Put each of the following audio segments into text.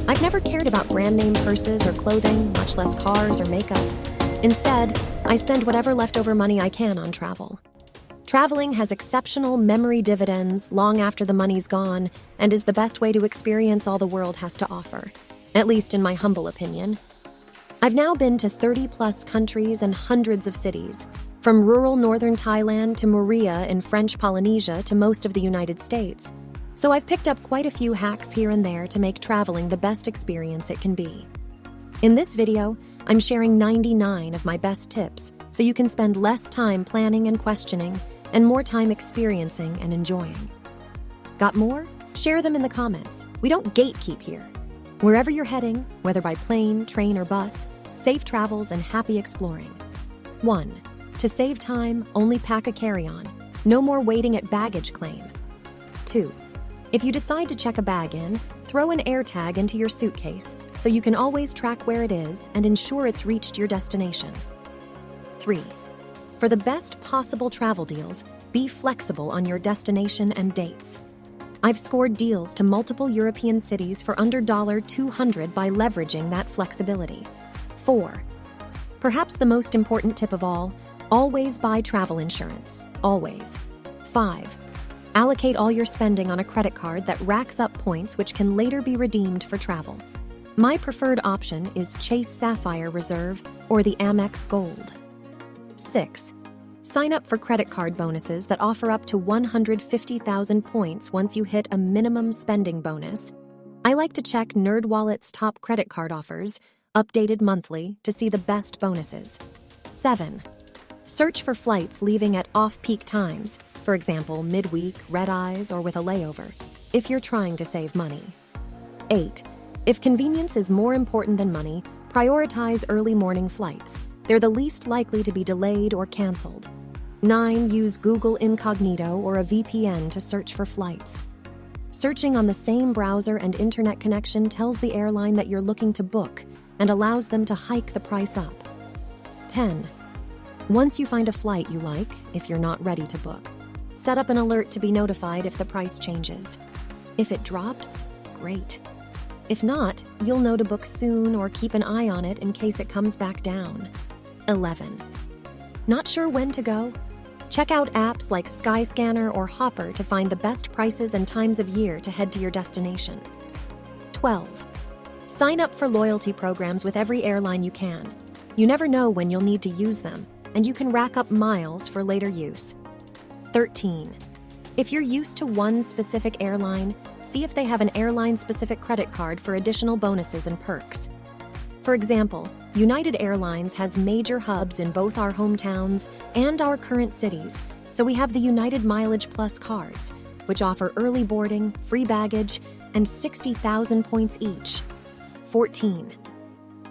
I've never cared about brand name purses or clothing, much less cars or makeup. Instead, I spend whatever leftover money I can on travel. Traveling has exceptional memory dividends long after the money's gone and is the best way to experience all the world has to offer, at least in my humble opinion. I've now been to 30-plus countries and hundreds of cities, from rural northern Thailand to Moorea in French Polynesia to most of the United States. So I've picked up quite a few hacks here and there to make traveling the best experience it can be. In this video, I'm sharing 99 of my best tips so you can spend less time planning and questioning and more time experiencing and enjoying. Got more? Share them in the comments. We don't gatekeep here. Wherever you're heading, whether by plane, train, or bus, safe travels and happy exploring. 1. To save time, only pack a carry-on. No more waiting at baggage claim. 2. If you decide to check a bag in, throw an AirTag into your suitcase so you can always track where it is and ensure it's reached your destination. 3. For the best possible travel deals, be flexible on your destination and dates. I've scored deals to multiple European cities for under $200 by leveraging that flexibility. 4. Perhaps the most important tip of all, always buy travel insurance. Always. 5. Allocate all your spending on a credit card that racks up points which can later be redeemed for travel. My preferred option is Chase Sapphire Reserve or the Amex Gold. 6. Sign up for credit card bonuses that offer up to 150,000 points once you hit a minimum spending bonus. I like to check NerdWallet's top credit card offers, updated monthly, to see the best bonuses. 7. Search for flights leaving at off-peak times, for example, midweek, red-eyes, or with a layover, if you're trying to save money. 8. If convenience is more important than money, prioritize early morning flights. They're the least likely to be delayed or canceled. 9. Use Google Incognito or a VPN to search for flights. Searching on the same browser and internet connection tells the airline that you're looking to book and allows them to hike the price up. 10. Once you find a flight you like, if you're not ready to book, set up an alert to be notified if the price changes. If it drops, great. If not, you'll know to book soon or keep an eye on it in case it comes back down. 11. Not sure when to go? Check out apps like Skyscanner or Hopper to find the best prices and times of year to head to your destination. 12. Sign up for loyalty programs with every airline you can. You never know when you'll need to use them, and you can rack up miles for later use. 13. If you're used to one specific airline, see if they have an airline-specific credit card for additional bonuses and perks. For example, United Airlines has major hubs in both our hometowns and our current cities, so we have the United Mileage Plus cards, which offer early boarding, free baggage, and 60,000 points each. 14.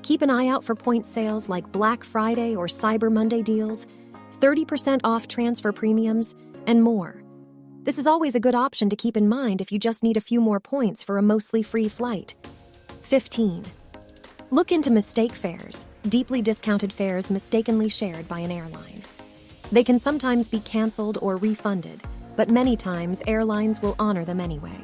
Keep an eye out for point sales like Black Friday or Cyber Monday deals, 30% off transfer premiums, and more. This is always a good option to keep in mind if you just need a few more points for a mostly free flight. 15. Look into mistake fares, deeply discounted fares mistakenly shared by an airline. They can sometimes be canceled or refunded, but many times airlines will honor them anyway.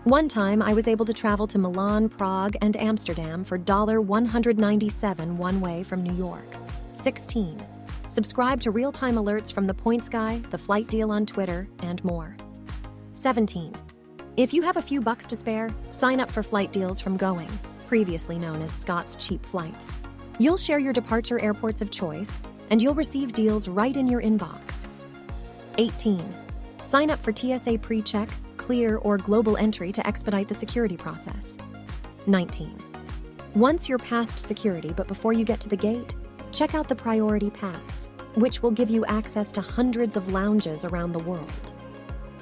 One time, I was able to travel to Milan, Prague, and Amsterdam for $197 one way from New York. 16. Subscribe to real-time alerts from the Points Guy, the flight deal on Twitter, and more. 17. If you have a few bucks to spare, sign up for flight deals from Going, previously known as Scott's Cheap Flights. You'll share your departure airports of choice, and you'll receive deals right in your inbox. 18. Sign up for TSA PreCheck, Clear, or Global Entry to expedite the security process. 19. Once you're past security but before you get to the gate, check out the Priority Pass, which will give you access to hundreds of lounges around the world.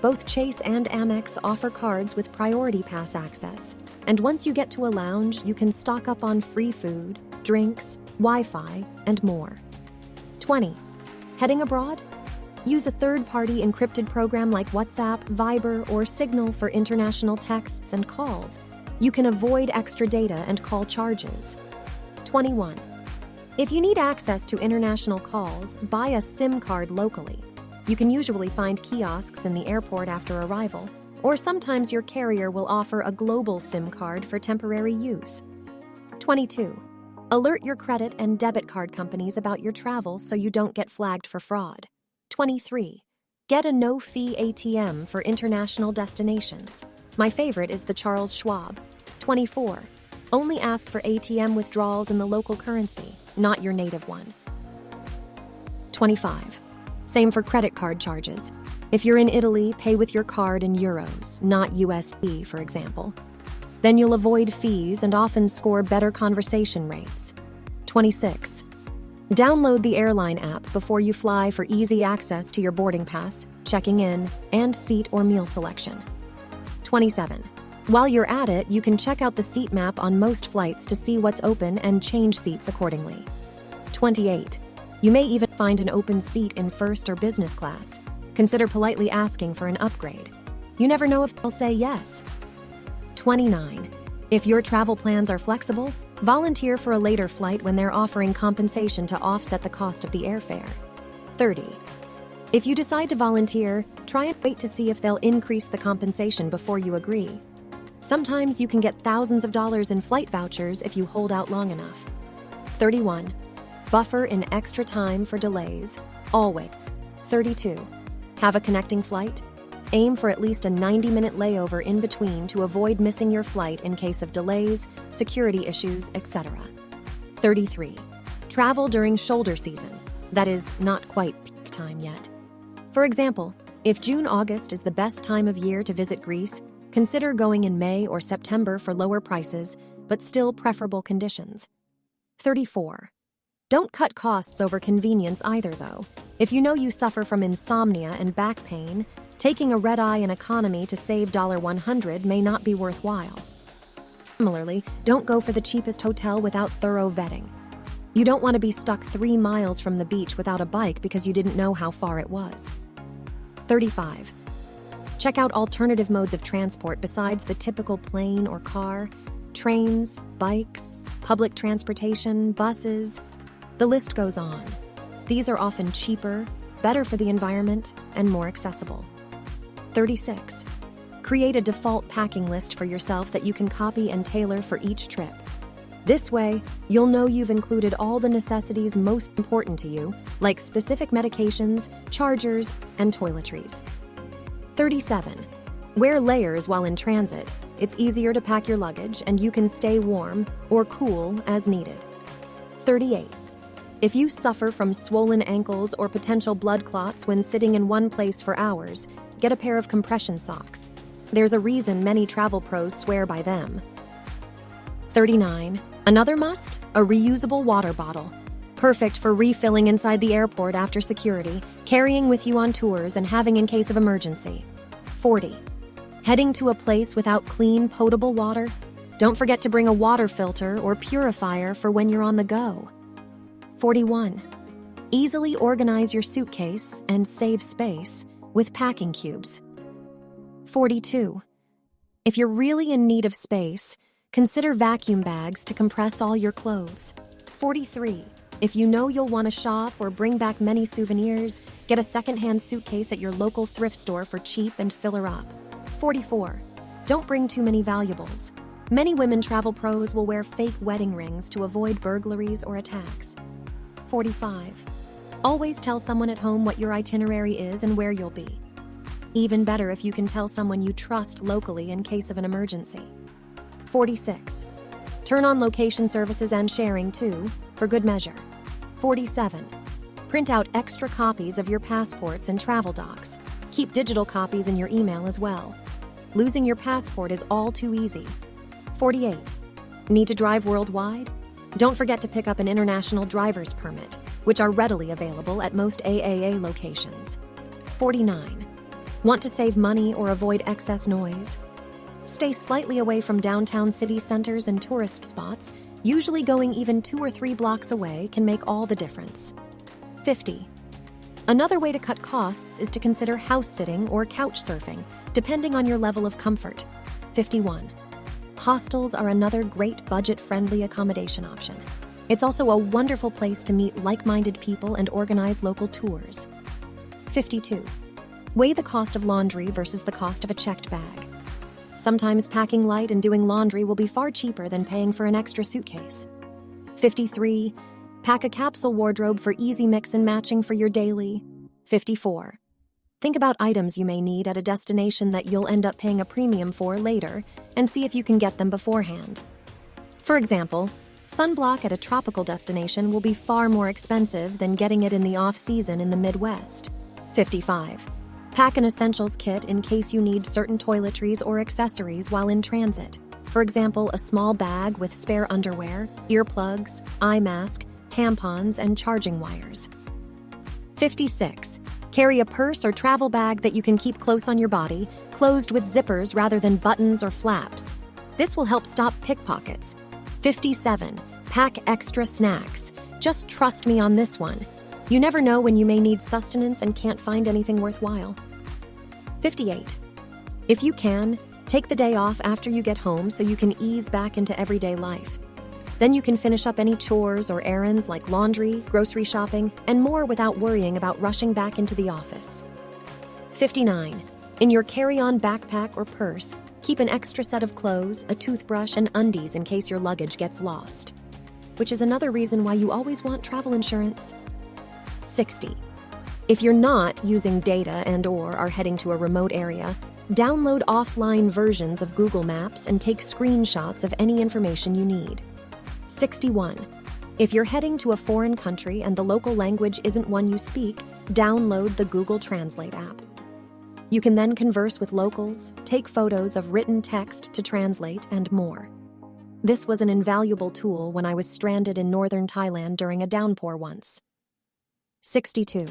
Both Chase and Amex offer cards with Priority Pass access, and once you get to a lounge, you can stock up on free food, drinks, Wi-Fi, and more. 20. Heading abroad? Use a third-party encrypted program like WhatsApp, Viber, or Signal for international texts and calls. You can avoid extra data and call charges. 21. If you need access to international calls, buy a SIM card locally. You can usually find kiosks in the airport after arrival, or sometimes your carrier will offer a global SIM card for temporary use. 22. Alert your credit and debit card companies about your travel so you don't get flagged for fraud. 23. Get a no-fee ATM for international destinations. My favorite is the Charles Schwab. 24. Only ask for ATM withdrawals in the local currency, not your native one. 25. Same for credit card charges. If you're in Italy, pay with your card in euros, not USD, for example. Then you'll avoid fees and often score better conversation rates. 26. Download the airline app before you fly for easy access to your boarding pass, checking in, and seat or meal selection. 27. While you're at it, you can check out the seat map on most flights to see what's open and change seats accordingly. 28. You may even find an open seat in first or business class. Consider politely asking for an upgrade. You never know if they'll say yes. 29. If your travel plans are flexible, volunteer for a later flight when they're offering compensation to offset the cost of the airfare. 30. If you decide to volunteer, try and wait to see if they'll increase the compensation before you agree. Sometimes you can get thousands of dollars in flight vouchers if you hold out long enough. 31. Buffer in extra time for delays, always. 32. Have a connecting flight? Aim for at least a 90-minute layover in between to avoid missing your flight in case of delays, security issues, etc. 33. Travel during shoulder season, that is, not quite peak time yet. For example, if June-August is the best time of year to visit Greece, consider going in May or September for lower prices, but still preferable conditions. 34. Don't cut costs over convenience either, though. If you know you suffer from insomnia and back pain, taking a red-eye in economy to save $100 may not be worthwhile. Similarly, don't go for the cheapest hotel without thorough vetting. You don't want to be stuck 3 miles from the beach without a bike because you didn't know how far it was. 35. Check out alternative modes of transport besides the typical plane or car, trains, bikes, public transportation, buses. The list goes on. These are often cheaper, better for the environment, and more accessible. 36. Create a default packing list for yourself that you can copy and tailor for each trip. This way, you'll know you've included all the necessities most important to you, like specific medications, chargers, and toiletries. 37. Wear layers while in transit. It's easier to pack your luggage, and you can stay warm or cool as needed. 38. If you suffer from swollen ankles or potential blood clots when sitting in one place for hours, get a pair of compression socks. There's a reason many travel pros swear by them. 39. Another must? A reusable water bottle. Perfect for refilling inside the airport after security, carrying with you on tours, and having in case of emergency. 40. Heading to a place without clean, potable water? Don't forget to bring a water filter or purifier for when you're on the go. 41. Easily organize your suitcase and save space with packing cubes. 42. If you're really in need of space, consider vacuum bags to compress all your clothes. 43. If you know you'll want to shop or bring back many souvenirs, get a secondhand suitcase at your local thrift store for cheap and fill her up. 44. Don't bring too many valuables. Many women travel pros will wear fake wedding rings to avoid burglaries or attacks. 45. Always tell someone at home what your itinerary is and where you'll be. Even better if you can tell someone you trust locally in case of an emergency. 46. Turn on location services and sharing too, for good measure. 47. Print out extra copies of your passports and travel docs. Keep digital copies in your email as well. Losing your passport is all too easy. 48. Need to drive worldwide? Don't forget to pick up an international driver's permit, which are readily available at most AAA locations. 49. Want to save money or avoid excess noise? Stay slightly away from downtown city centers and tourist spots. Usually going even 2 or 3 blocks away can make all the difference. 50. Another way to cut costs is to consider house sitting or couch surfing, depending on your level of comfort. 51. Hostels are another great budget-friendly accommodation option. It's also a wonderful place to meet like-minded people and organize local tours. 52. Weigh the cost of laundry versus the cost of a checked bag. Sometimes packing light and doing laundry will be far cheaper than paying for an extra suitcase. 53. Pack a capsule wardrobe for easy mix and matching for your daily. 54. Think about items you may need at a destination that you'll end up paying a premium for later and see if you can get them beforehand. For example, sunblock at a tropical destination will be far more expensive than getting it in the off-season in the Midwest. 55. Pack an essentials kit in case you need certain toiletries or accessories while in transit. For example, a small bag with spare underwear, earplugs, eye mask, tampons, and charging wires. 56. Carry a purse or travel bag that you can keep close on your body, closed with zippers rather than buttons or flaps. This will help stop pickpockets. 57. Pack extra snacks. Just trust me on this one. You never know when you may need sustenance and can't find anything worthwhile. 58. If you can, take the day off after you get home so you can ease back into everyday life. Then you can finish up any chores or errands like laundry, grocery shopping, and more without worrying about rushing back into the office. 59. In your carry-on backpack or purse, keep an extra set of clothes, a toothbrush, and undies in case your luggage gets lost. Which is another reason why you always want travel insurance. 60. If you're not using data and/or are heading to a remote area, download offline versions of Google Maps and take screenshots of any information you need. 61. If you're heading to a foreign country and the local language isn't one you speak, download the Google Translate app. You can then converse with locals, take photos of written text to translate, and more. This was an invaluable tool when I was stranded in northern Thailand during a downpour once. 62.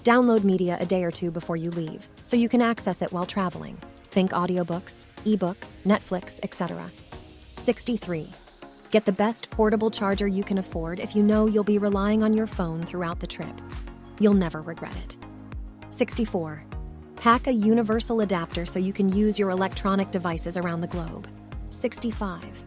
Download media a day or two before you leave, so you can access it while traveling. Think audiobooks, ebooks, Netflix, etc. 63. Get the best portable charger you can afford if you know you'll be relying on your phone throughout the trip. You'll never regret it. 64. Pack a universal adapter so you can use your electronic devices around the globe. 65.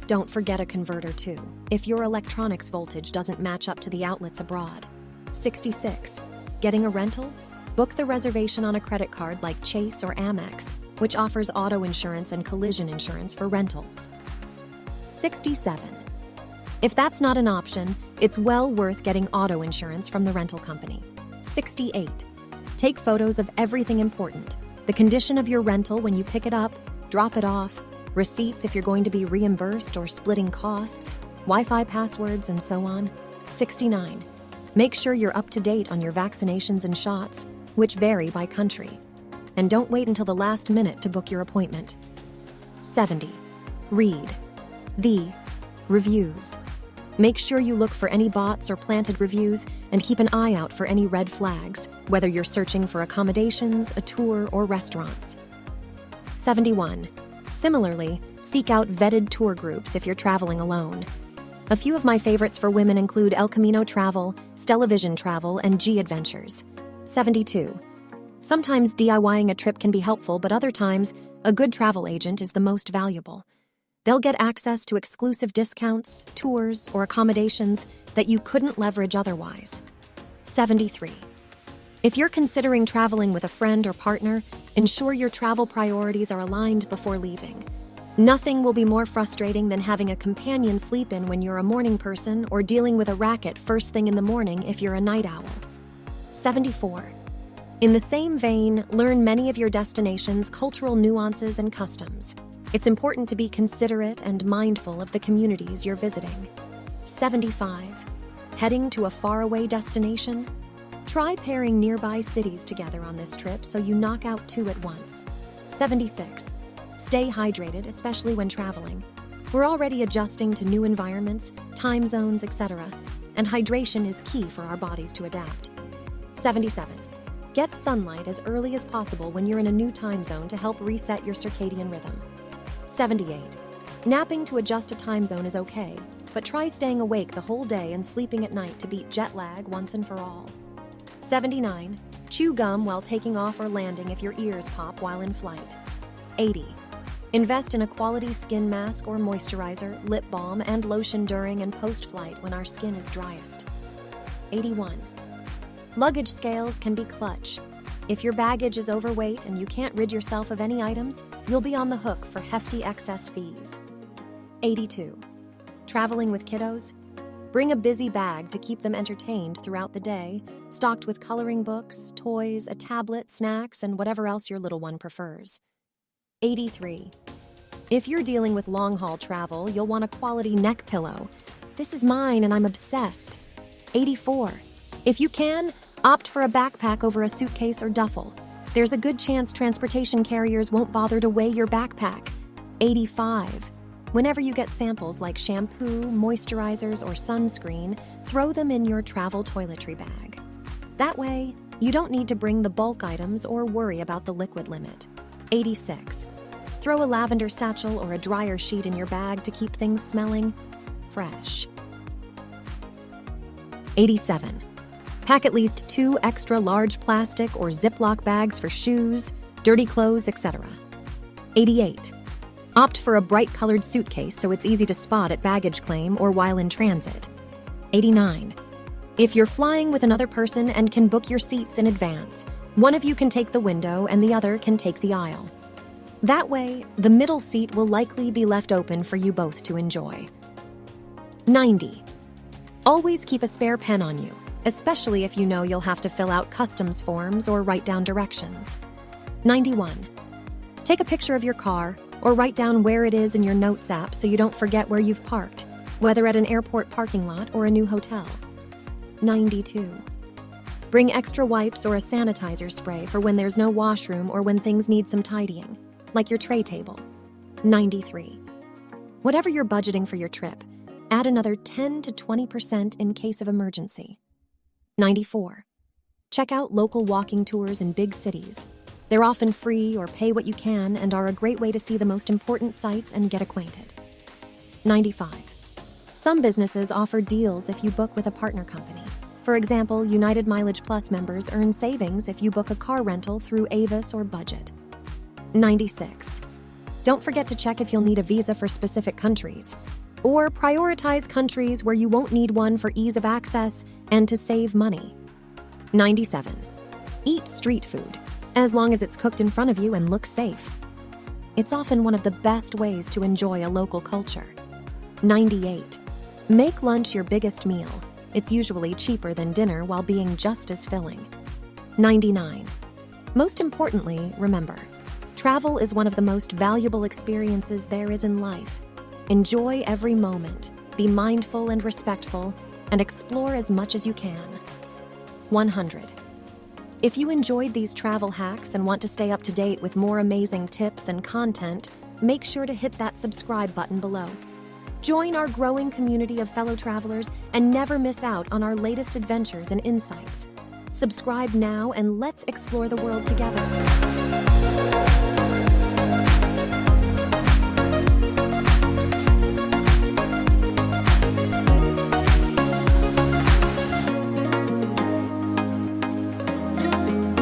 Don't forget a converter too, if your electronics voltage doesn't match up to the outlets abroad. 66. Getting a rental? Book the reservation on a credit card like Chase or Amex, which offers auto insurance and collision insurance for rentals. 67. If that's not an option, it's well worth getting auto insurance from the rental company. 68. Take photos of everything important: the condition of your rental when you pick it up, drop it off, receipts if you're going to be reimbursed or splitting costs, Wi-Fi passwords, and so on. 69. Make sure you're up to date on your vaccinations and shots, which vary by country. And don't wait until the last minute to book your appointment. 70. Read the reviews. Make sure you look for any bots or planted reviews and keep an eye out for any red flags, whether you're searching for accommodations, a tour, or restaurants. 71. Similarly, seek out vetted tour groups if you're traveling alone. A few of my favorites for women include El Camino Travel, Stellavision Travel, and G Adventures. 72. Sometimes DIYing a trip can be helpful, but other times, a good travel agent is the most valuable. They'll get access to exclusive discounts, tours, or accommodations that you couldn't leverage otherwise. 73. If you're considering traveling with a friend or partner, ensure your travel priorities are aligned before leaving. Nothing will be more frustrating than having a companion sleep in when you're a morning person or dealing with a racket first thing in the morning if you're a night owl. 74. In the same vein, learn many of your destination's cultural nuances and customs. It's important to be considerate and mindful of the communities you're visiting. 75. Heading to a faraway destination? Try pairing nearby cities together on this trip so you knock out two at once. 76. Stay hydrated, especially when traveling. We're already adjusting to new environments, time zones, etc., and hydration is key for our bodies to adapt. 77. Get sunlight as early as possible when you're in a new time zone to help reset your circadian rhythm. 78. Napping to adjust a time zone is okay, but try staying awake the whole day and sleeping at night to beat jet lag once and for all. 79. Chew gum while taking off or landing if your ears pop while in flight. 80. Invest in a quality skin mask or moisturizer, lip balm, and lotion during and post-flight when our skin is driest. 81. Luggage scales can be clutch. If your baggage is overweight and you can't rid yourself of any items, you'll be on the hook for hefty excess fees. 82. Traveling with kiddos? Bring a busy bag to keep them entertained throughout the day, stocked with coloring books, toys, a tablet, snacks, and whatever else your little one prefers. 83. If you're dealing with long-haul travel, you'll want a quality neck pillow. This is mine and I'm obsessed. 84. If you can, opt for a backpack over a suitcase or duffel. There's a good chance transportation carriers won't bother to weigh your backpack. 85. Whenever you get samples like shampoo, moisturizers, or sunscreen, throw them in your travel toiletry bag. That way, you don't need to bring the bulk items or worry about the liquid limit. 86. Throw a lavender satchel or a dryer sheet in your bag to keep things smelling fresh. 87. Pack at least 2 extra large plastic or Ziploc bags for shoes, dirty clothes, etc. 88. Opt for a bright-colored suitcase so it's easy to spot at baggage claim or while in transit. 89. If you're flying with another person and can book your seats in advance, one of you can take the window and the other can take the aisle. That way, the middle seat will likely be left open for you both to enjoy. 90. Always keep a spare pen on you, especially if you know you'll have to fill out customs forms or write down directions. 91. Take a picture of your car or write down where it is in your notes app so you don't forget where you've parked, whether at an airport parking lot or a new hotel. 92. Bring extra wipes or a sanitizer spray for when there's no washroom or when things need some tidying, like your tray table. 93. Whatever you're budgeting for your trip, add another 10 to 20% in case of emergency. 94. Check out local walking tours in big cities. They're often free or pay what you can and are a great way to see the most important sites and get acquainted. 95. Some businesses offer deals if you book with a partner company. For example, United Mileage Plus members earn savings if you book a car rental through Avis or Budget. 96. Don't forget to check if you'll need a visa for specific countries, or prioritize countries where you won't need one for ease of access and to save money. 97. Eat street food, as long as it's cooked in front of you and looks safe. It's often one of the best ways to enjoy a local culture. 98. Make lunch your biggest meal. It's usually cheaper than dinner while being just as filling. 99. Most importantly, remember, travel is one of the most valuable experiences there is in life. Enjoy every moment, be mindful and respectful, and explore as much as you can. 100. If you enjoyed these travel hacks and want to stay up to date with more amazing tips and content, make sure to hit that subscribe button below. Join our growing community of fellow travelers and never miss out on our latest adventures and insights. Subscribe now and let's explore the world together.